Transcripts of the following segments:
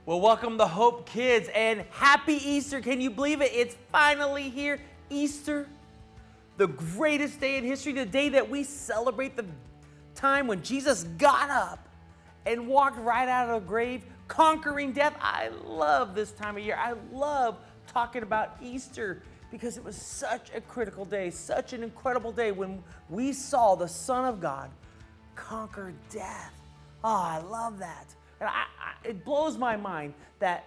Well, welcome the Hope Kids and happy Easter. Can you believe it? It's finally here, Easter. The greatest day in history, the day that we celebrate the time when Jesus got up and walked right out of the grave, conquering death. I love this time of year. I love talking about Easter because it was such a critical day, such an incredible day when we saw the Son of God conquer death. Oh, I love that. And it blows my mind that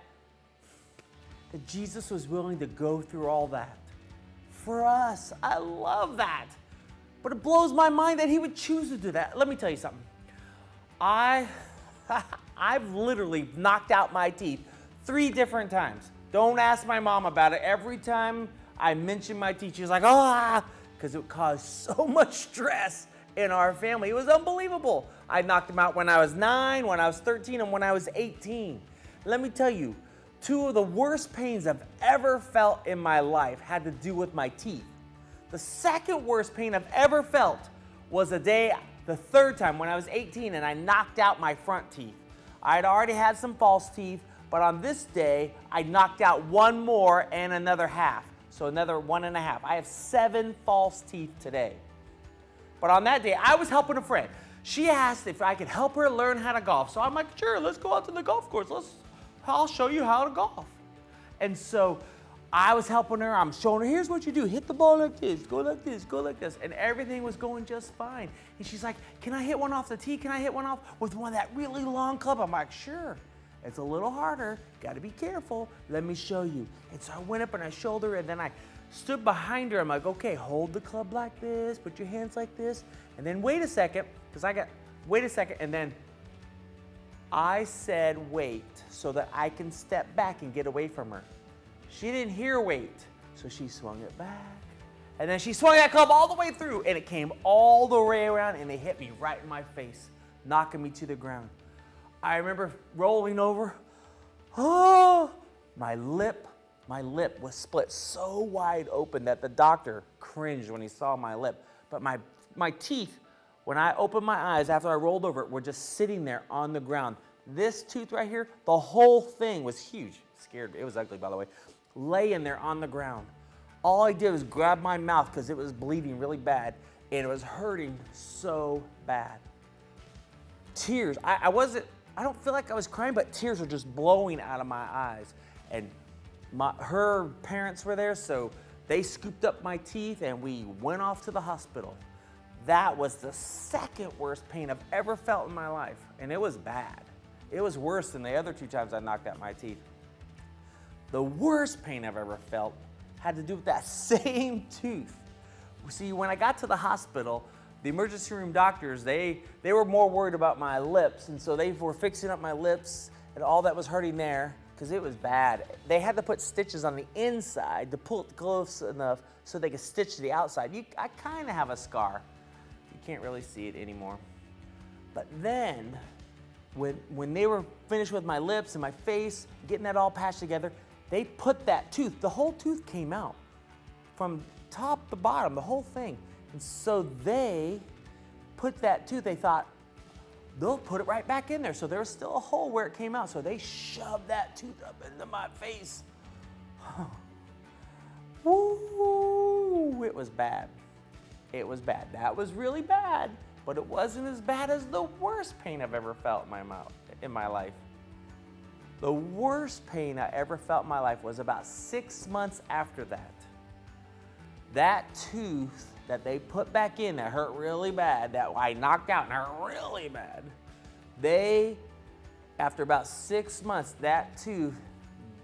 Jesus was willing to go through all that for us. I love that. But it blows my mind that he would choose to do that. Let me tell you something. I've literally knocked out my teeth 3 different times. Don't ask my mom about it. Every time I mention my teeth, she's like, because it caused so much stress in our family. It was unbelievable. I knocked them out when I was 9, when I was 13, and when I was 18. Let me tell you, 2 of the worst pains I've ever felt in my life had to do with my teeth. The second worst pain I've ever felt was the 3rd time when I was 18 and I knocked out my front teeth. I had already had some false teeth, but on this day, I knocked out 1 more and another half. So another 1.5. I have 7 false teeth today. But on that day, I was helping a friend. She asked if I could help her learn how to golf. So I'm like, sure, let's go out to the golf course. I'll show you how to golf. And so I was helping her. I'm showing her, here's what you do. Hit the ball like this, go like this, go like this. And everything was going just fine. And she's like, can I hit one off the tee? Can I hit one off with one of that really long club? I'm like, sure. It's a little harder. Got to be careful. Let me show you. And so I went up and I showed her, and then I stood behind her. I'm like, okay, hold the club like this, put your hands like this, and then wait a second, and then I said wait so that I can step back and get away from her. She didn't hear wait, so she swung it back. And then she swung that club all the way through, and it came all the way around, and it hit me right in my face, knocking me to the ground. I remember rolling over. Oh, my lip was split so wide open that the doctor cringed when he saw my lip. But my teeth, when I opened my eyes after I rolled over, were just sitting there on the ground. This tooth right here, the whole thing was huge. Scared me. It was ugly, by the way. Laying there on the ground. All I did was grab my mouth because it was bleeding really bad, and it was hurting so bad. Tears. I don't feel like I was crying, but tears were just blowing out of my eyes. And her parents were there, so they scooped up my teeth and we went off to the hospital. That was the second worst pain I've ever felt in my life, and it was bad. It was worse than the other 2 times I knocked out my teeth. The worst pain I've ever felt had to do with that same tooth. See, when I got to the hospital, the emergency room doctors, they were more worried about my lips, and so they were fixing up my lips and all that was hurting there because it was bad. They had to put stitches on the inside to pull it close enough so they could stitch to the outside. I kind of have a scar. You can't really see it anymore. But then, when they were finished with my lips and my face, getting that all patched together, they put that tooth, the whole tooth came out from top to bottom, the whole thing. And so they put that tooth, they thought, they'll put it right back in there. So there was still a hole where it came out. So they shoved that tooth up into my face. Woo, it was bad. It was bad. That was really bad, but it wasn't as bad as the worst pain I've ever felt in my life. The worst pain I ever felt in my life was about 6 months after that. That tooth that they put back in that hurt really bad, that I knocked out and hurt really bad, after about 6 months, that tooth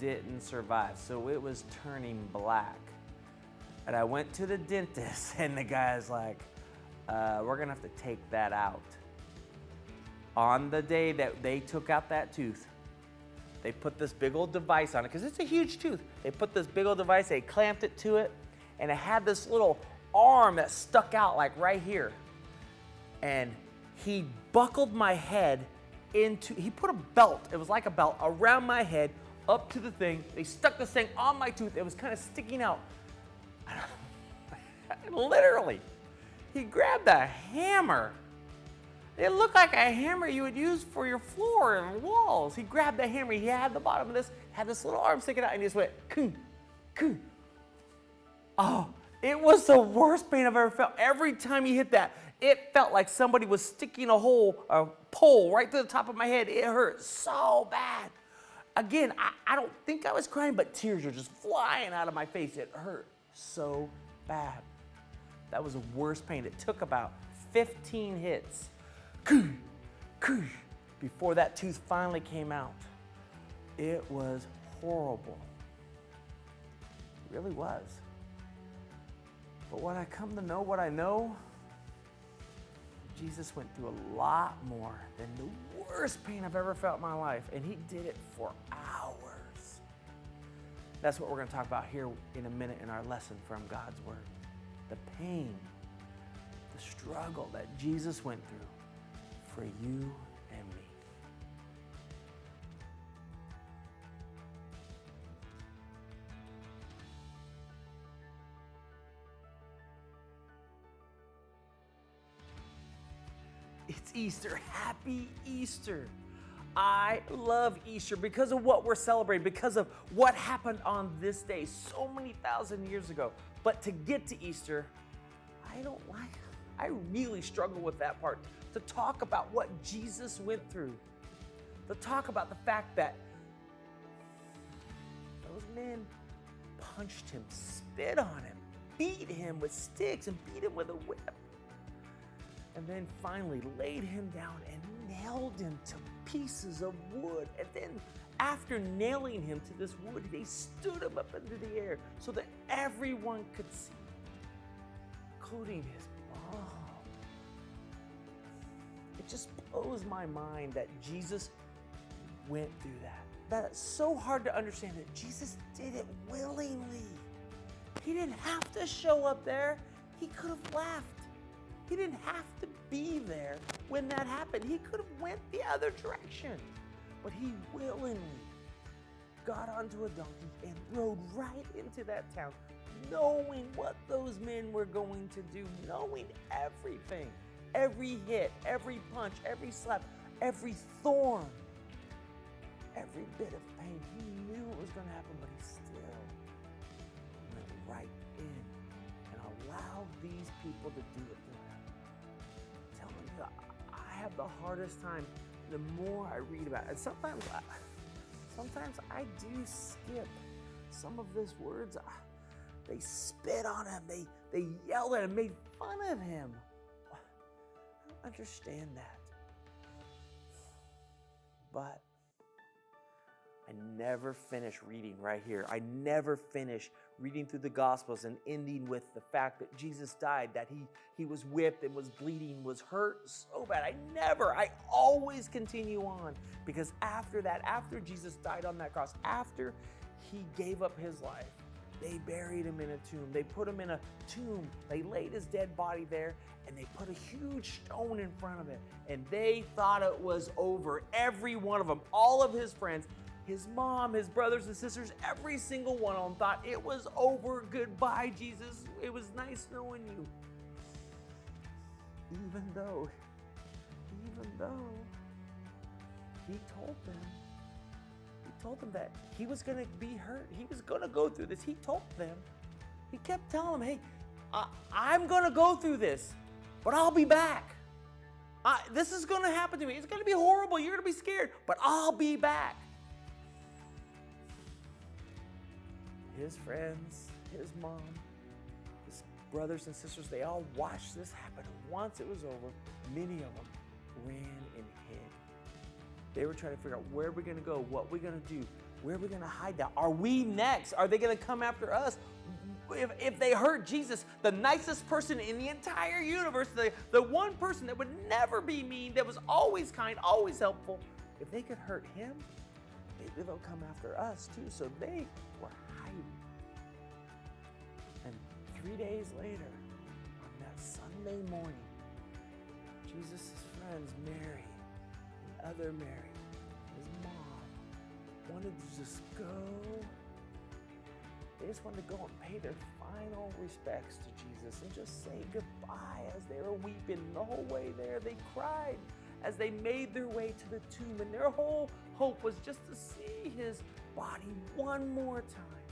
didn't survive. So it was turning black. And I went to the dentist and the guy's like, we're gonna have to take that out. On the day that they took out that tooth, they put this big old device on it, because it's a huge tooth. They put this big old device, they clamped it to it, and it had this little arm that stuck out like right here. And he buckled my head he put a belt, it was like a belt, around my head, up to the thing. They stuck this thing on my tooth. It was kind of sticking out. Literally, he grabbed a hammer It looked like a hammer you would use for your floor and walls. He grabbed the hammer. He had the bottom of this, had this little arm sticking out, and he just went, koo, koo. Oh, it was the worst pain I've ever felt. Every time he hit that, it felt like somebody was sticking a pole right to the top of my head. It hurt so bad. Again, I don't think I was crying, but tears were just flying out of my face. It hurt so bad. That was the worst pain. It took about 15 hits before that tooth finally came out. It was horrible. It really was. But when I come to know what I know, Jesus went through a lot more than the worst pain I've ever felt in my life, and he did it for hours. That's what we're going to talk about here in a minute in our lesson from God's Word. The pain, the struggle that Jesus went through for you and me. It's Easter. Happy Easter. I love Easter because of what we're celebrating, because of what happened on this day so many thousand years ago. But to get to Easter, I really struggle with that part. To talk about what Jesus went through. To talk about the fact that those men punched him, spit on him, beat him with sticks, and beat him with a whip. And then finally laid him down and nailed him to pieces of wood. And then after nailing him to this wood, they stood him up into the air so that everyone could see, including his mom. It just blows my mind that Jesus went through that. That's so hard to understand that Jesus did it willingly. He didn't have to show up there. He could have left. He didn't have to be there when that happened. He could have went the other direction. But he willingly got onto a donkey and rode right into that town, knowing what those men were going to do, knowing everything, every hit, every punch, every slap, every thorn, every bit of pain. He knew it was going to happen, but he still went right in and allowed these people to do it to him. I'm telling you, I have the hardest time the more I read about it. And sometimes I do skip some of those words. They spit on him. They yelled at him, made fun of him. I don't understand that. But I never finish reading right here. I never finish reading through the Gospels and ending with the fact that Jesus died, that he was whipped and was bleeding, was hurt so bad. I always continue on, because after that, after Jesus died on that cross, after he gave up his life, they buried him in a tomb. They put him in a tomb. They laid his dead body there, and they put a huge stone in front of it. And they thought it was over. Every one of them, all of his friends, his mom, his brothers and sisters, every single one of them thought it was over. Goodbye, Jesus. It was nice knowing you. Even though he told them that he was going to be hurt. He was going to go through this. He told them. He kept telling them, hey, I'm going to go through this, but I'll be back. This is going to happen to me. It's going to be horrible. You're going to be scared, but I'll be back. His friends, his mom, his brothers and sisters, they all watched this happen. Once it was over, many of them ran and hid. They were trying to figure out where we're going to go, what we're going to do, where we're going to hide now. Are we next? Are they going to come after us? If they hurt Jesus, the nicest person in the entire universe, the one person that would never be mean, that was always kind, always helpful, if they could hurt him, maybe they'll come after us too. So they were hiding. And 3 days later, on that Sunday morning, Jesus' friends, Mary, and other Mary, his mom, wanted to just go. They just wanted to go and pay their final respects to Jesus and just say goodbye as they were weeping. The whole way there, they cried as they made their way to the tomb, and their whole hope was just to see his body one more time,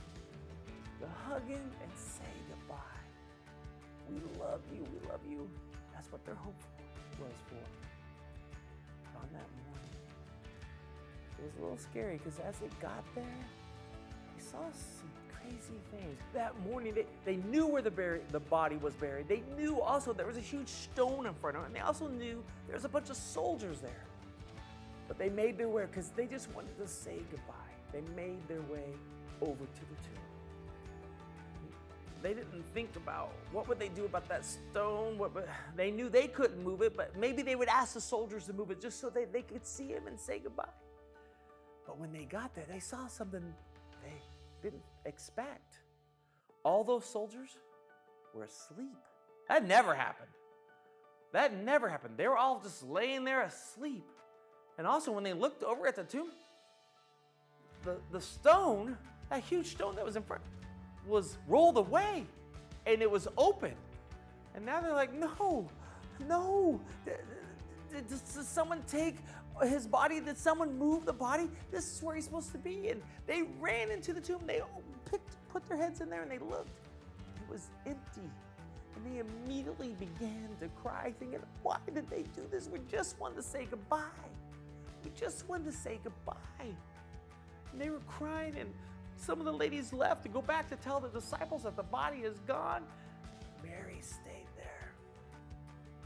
to hug him and say goodbye. We love you, we love you. That's what their hope was for. But on that morning, it was a little scary because as they got there, they saw some crazy things. That morning, they knew where the body was buried. They knew also there was a huge stone in front of it. And they also knew there was a bunch of soldiers there. But they made their way because they just wanted to say goodbye. They made their way over to the tomb. They didn't think about what would they do about that stone. They knew they couldn't move it, but maybe they would ask the soldiers to move it just so they could see him and say goodbye. But when they got there, they saw something they didn't expect. All those soldiers were asleep. That never happened. That never happened. They were all just laying there asleep. And also when they looked over at the tomb, the stone, that huge stone that was in front, was rolled away and it was open. And now they're like, no. Did someone take his body? Did someone move the body? This is where he's supposed to be. And they ran into the tomb. They put their heads in there and they looked. It was empty. And they immediately began to cry, thinking, why did they do this? We just wanted to say goodbye. We just wanted to say goodbye. And they were crying, and some of the ladies left to go back to tell the disciples that the body is gone. Mary stayed there.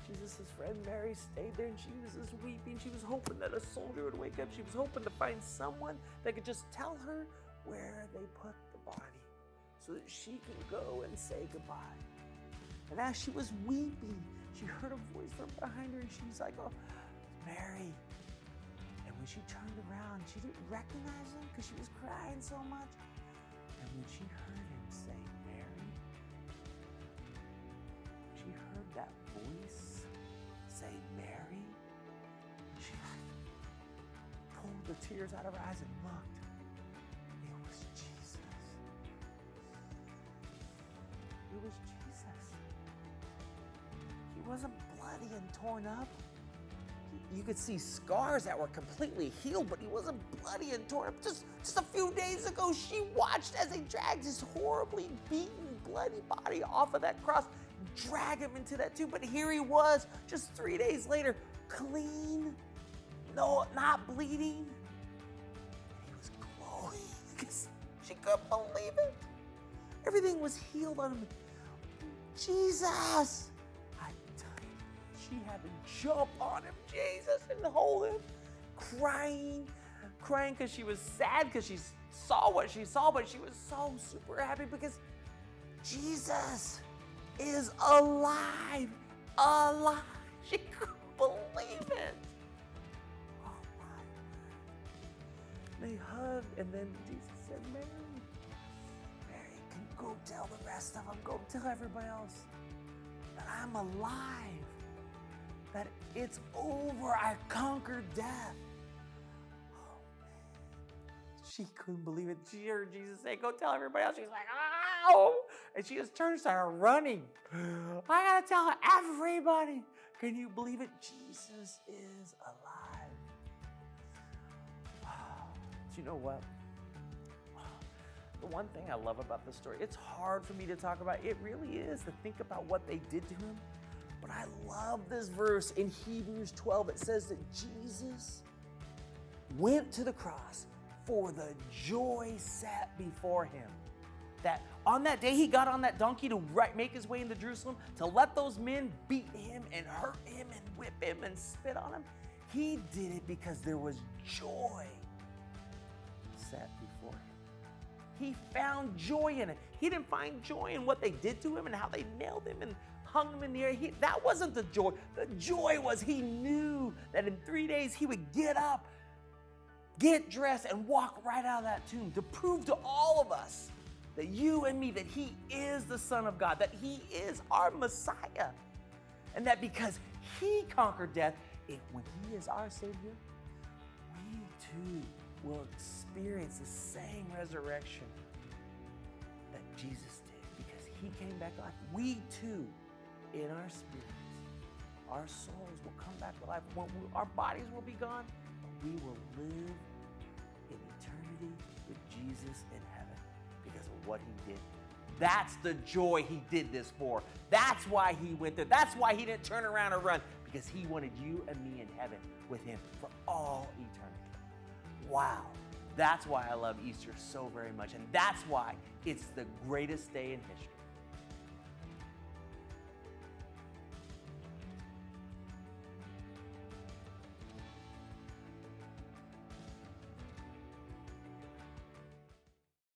Jesus' friend Mary stayed there, and she was just weeping. She was hoping that a soldier would wake up. She was hoping to find someone that could just tell her where they put the body so that she could go and say goodbye. And as she was weeping, she heard a voice from behind her, and she's like, oh, Mary. And when she turned around, she didn't recognize him because she was crying so much. And when she heard him say, Mary, she heard that voice say, Mary, she pulled the tears out of her eyes and looked. It was Jesus. It was Jesus. He wasn't bloody and torn up. You could see scars that were completely healed, but he wasn't bloody and torn up. Just a few days ago, she watched as they dragged his horribly beaten, bloody body off of that cross, drag him into that tomb. But here he was, just 3 days later, clean, no, not bleeding. And he was glowing because she couldn't believe it. Everything was healed on him. Jesus! She had to jump on him, Jesus, and hold him, crying because she was sad because she saw what she saw, but she was so super happy because Jesus is alive. She couldn't believe it. Oh my. They hugged, and then Jesus said, Mary, can go tell the rest of them, go tell everybody else that I'm alive. That it's over. I conquered death. Oh, man. She couldn't believe it. She heard Jesus say, go tell everybody else. She's like, ow! And she just turned and started running. I gotta tell everybody. Can you believe it? Jesus is alive. Do you know what? The one thing I love about this story, it's hard for me to talk about. It really is to think about what they did to him. But I love this verse in Hebrews 12. It says that Jesus went to the cross for the joy set before him. That on that day he got on that donkey to make his way into Jerusalem, to let those men beat him and hurt him and whip him and spit on him. He did it because there was joy set before him. He found joy in it. He didn't find joy in what they did to him and how they nailed him and hung him in the air. That wasn't the joy. The joy was he knew that in 3 days he would get up, get dressed, and walk right out of that tomb to prove to all of us, that you and me, that he is the Son of God, that he is our Messiah. And that because he conquered death, when he is our Savior, we too will experience the same resurrection. that Jesus did, because he came back to life, we too, in our spirits, our souls will come back to life. Our bodies will be gone, we will live in eternity with Jesus in heaven because of what he did. That's the joy he did this for. That's why he went there. That's why he didn't turn around or run, because he wanted you and me in heaven with him for all eternity. Wow. That's why I love Easter so very much. And that's why it's the greatest day in history.